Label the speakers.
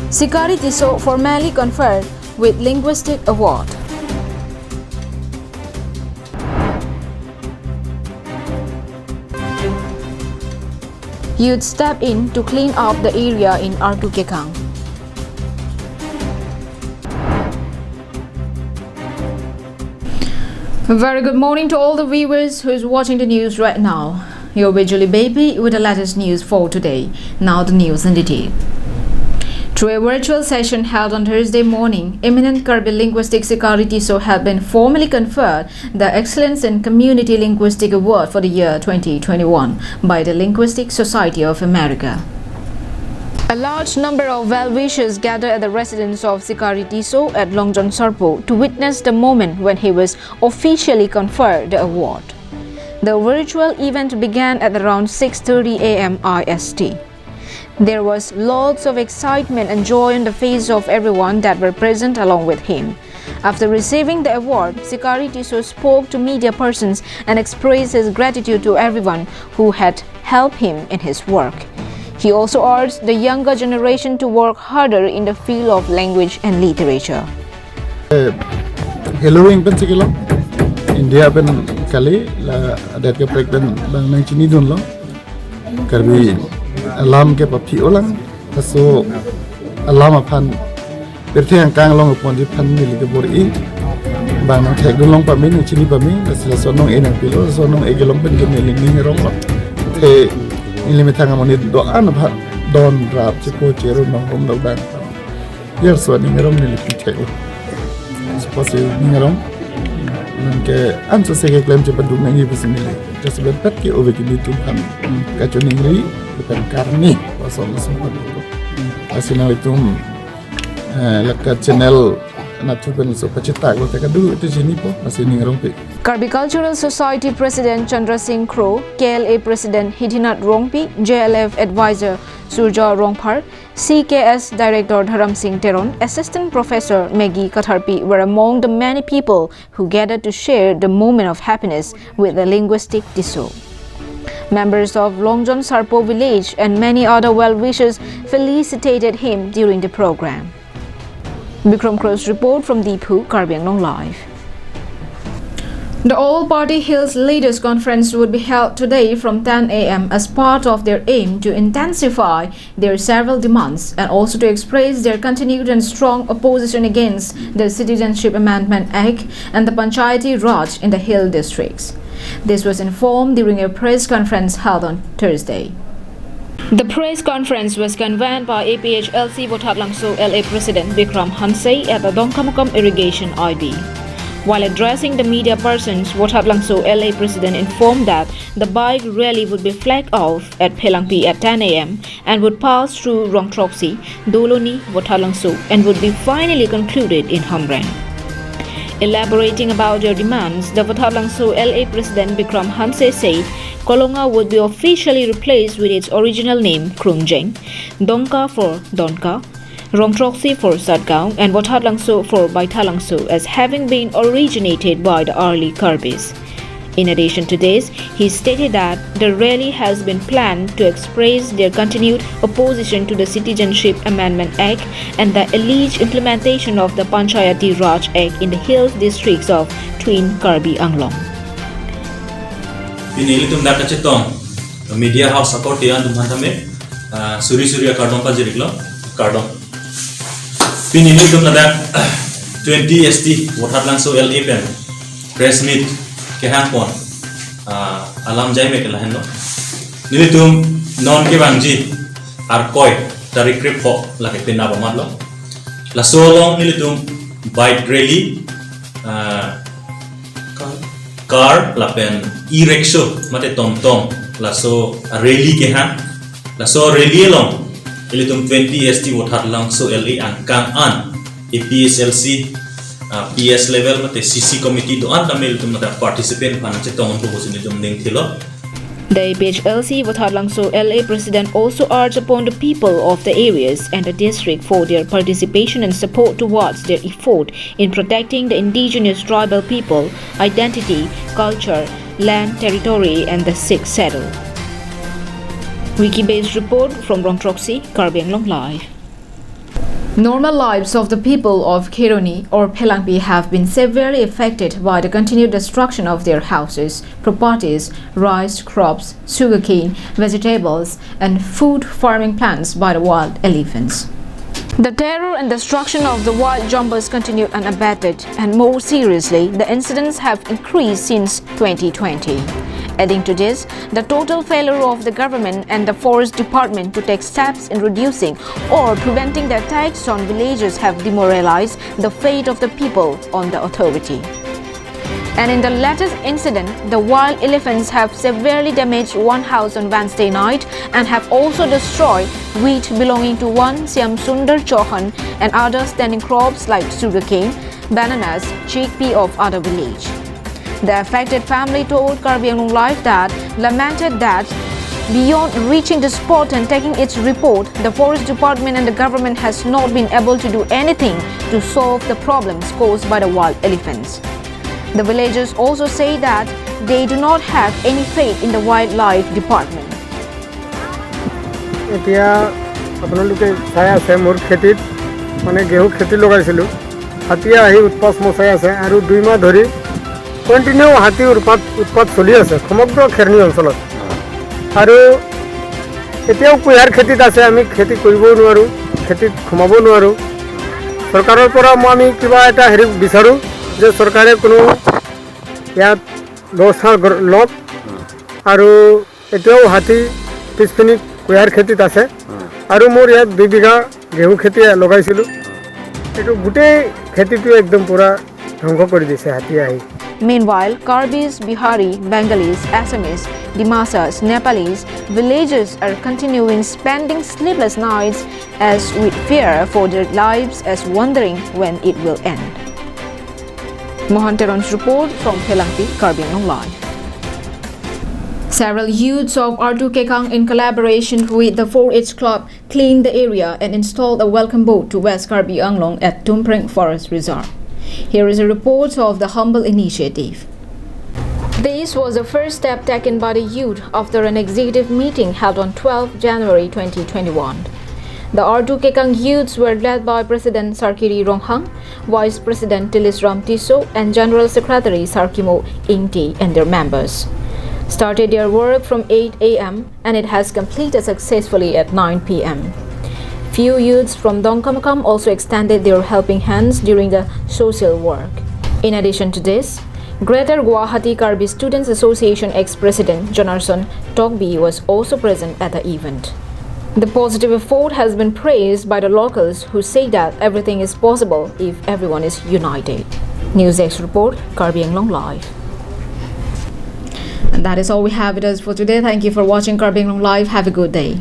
Speaker 1: Sikari Tiso formally conferred with Linguistic Award. Youth step in to clean up the area in Artukekang. Very good morning to all the viewers who is watching the news right now. You're with Julie Baby with the latest news for today. Now the news in detail. Through a virtual session held on Thursday morning, eminent Kirby linguistic Sikari Tiso had been formally conferred the Excellence in Community Linguistic Award for the year 2021 by the Linguistic Society of America. A large number of well-wishers gathered at the residence of Sikari Tiso at Long John Sarpo to witness the moment when he was officially conferred the award. The virtual event began at around 6:30 a.m. IST. There was lots of excitement and joy on the face of everyone that were present along with him. After receiving the award, Sikari Tiso spoke to media persons and expressed his gratitude to everyone who had helped him in his work. He also urged the younger generation to work harder in the field of language and literature.
Speaker 2: Hello, India ben kali la adat ke pregnant bang nang chini dun lo karbi alam ke papi olang so alam aphan perthe ang kang long upon di phan mili ke bori bang nang thek dun long pa min chini pa min la sonong enang pilo sonong egelong ben ke mili ni rong lo the ini metang amoni do an pha don rap che ko chero nong rom lo bang yer so ni rong ni li thek suppose ni rong ke anso sege klem je pendung ngi besinile just ben pet ke over kini tu kan ka choni ngi bukan karni pasal sempat asina itu lekat channel na tuben so pacita ko te kadu itu jini po asini ngrongpi
Speaker 1: Kirby Cultural Society President Chandra Singh Crow, KLA President Hidinath Rongpi, JLF Advisor Surja Rongpar, CKS Director Dharam Singh Teron, Assistant Professor Maggie Katharpi were among the many people who gathered to share the moment of happiness with the linguistic Tiso. Members of Long John Sarpo village and many other well-wishers felicitated him during the program. Bikram Crow's report from Deephu, Karbi Anglong Live. The All-Party Hills Leaders Conference would be held today from 10 a.m. as part of their aim to intensify their several demands and also to express their continued and strong opposition against the Citizenship Amendment Act and the Panchayati Raj in the Hill districts. This was informed during a press conference held on Thursday. The press conference was convened by APHLC Votatlangso LA President Bikram Hansei at the Dongkamukam Irrigation IB. While addressing the media persons, Votatlangso LA President informed that the bike rally would be flagged off at Pelangpi at 10 a.m. and would pass through Rongtroksi, Doloni, Votatlangso and would be finally concluded in Hamrang. Elaborating about their demands, the Votatlangso LA President Bikram Hanse said Kolonga would be officially replaced with its original name Krungjeng, Dongka for Donka, Rongtroksi for Satgaon and Votatlangso for Baitalangso as having been originated by the early Kirbis. In addition to this, he stated that the rally has been planned to express their continued opposition to the Citizenship Amendment Act and the alleged implementation of the Panchayati Raj Act in the hills districts of Twin Karbi Anglong.
Speaker 3: Pinilitum data chetong media house support yan dumhantame suri kardong pa jiriklo kardong pinilitum nada 20 ST Votatlangso LA pen press meet ke hampon alam jai me kala hendo nilitum non ke bangji ar koi tarik trip ho lake pinna ba matlo la solong nilitum bike rally car la pen e-rickshaw mate tom la so rally ke han la so rally long ilitum 20 ST Votatlangso LA angkang an APSLC PS level mate CC committee do an tamil tum mata participant pan chetong to bosin dum ding thilo.
Speaker 1: The APHLC Votatlangso LA President also urged upon the people of the areas and the district for their participation and support towards their effort in protecting the indigenous tribal people, identity, culture, land, territory and the Sikh saddle. Wiki-based report from Rongtroksi, Karbi Anglong Live. Normal lives of the people of Kironi or Pelangpi have been severely affected by the continued destruction of their houses, properties, rice crops, sugarcane, vegetables, and food farming plants by the wild elephants. The terror and destruction of the wild jumpers continue unabated, and more seriously, the incidents have increased since 2020. Adding to this, the total failure of the government and the forest department to take steps in reducing or preventing the attacks on villages have demoralized the faith of the people on the authority. And in the latest incident, the wild elephants have severely damaged one house on Wednesday night and have also destroyed wheat belonging to one Siam Sundar Chauhan and other standing crops like sugarcane, bananas, chickpea of other village. The affected family told Karbi Anglong Live that lamented that beyond reaching the spot and taking its report, the forest department and the government has not been able to do anything to solve the problems caused by the wild elephants. The villagers also say that they do not have any faith in the wildlife department.
Speaker 4: এতিয়া আপোনালোকে চাই আছে মোৰ খেতিত মানে গেহু খেতি লগাইছিলোঁ হাতীয়ে আহি উৎপাত মচাই আছে আৰু 2 মাহ ধৰি কণ্টিনিউ হাতীৰ উৎপাত চলি আছে সমগ্ৰ খেৰনি অঞ্চলত আৰু এতিয়াও কুঁহিয়াৰ খেতিত আছে আমি খেতি কৰিবও নোৱাৰোঁ খেতিত সোমাব নোৱাৰোঁ চৰকাৰৰ পৰা আমি কিবা এটা হেৰি বিচাৰোঁ যে চৰকাৰে কোনো ইয়াত ব্যৱস্থা লওক আৰু এতিয়াও হাতী পিছপিনি কুঁহিয়াৰ খেতিত আছে আৰু মোৰ ইয়াত 2 বিঘা গেহু খেতি লগাইছিলোঁ এইটো গোটেই খেতিটো একদম পুৰা ধ্বংস কৰি দিছে হাতী আহি
Speaker 1: Meanwhile, Karbis, Bihari, Bengalis, Assamese, Dimasas, Nepalese villagers are continuing spending sleepless nights as with fear for their lives as wondering when it will end. Mohan Teron's report from Pelangpi, Karbi Anglong Live. Several youths of R2 Kekang in collaboration with the 4H Club cleaned the area and installed a welcome boat to West Karbi Anglong at Tumpreng Forest Reserve. Here is a report of the humble initiative. This was the first step taken by the youth after an executive meeting held on 12 January 2021. The R2 Kekang youths were led by President Sarkiri Ronghang, Vice President Tilis Ram Tiso, and General Secretary Sarkimo Ingti and their members. Started their work from 8 a.m. and it has completed successfully at 9 p.m. Few youths from Dongkamakam also extended their helping hands during the social work. In addition to this, Greater Guwahati Karbi Students Association ex-president Jonarson Togbi was also present at the event. The positive effort has been praised by the locals who say that everything is possible if everyone is united. News X report, Karbi Anglong Live. And that is all we have with us for today. Thank you for watching Karbi Anglong Live. Have a good day.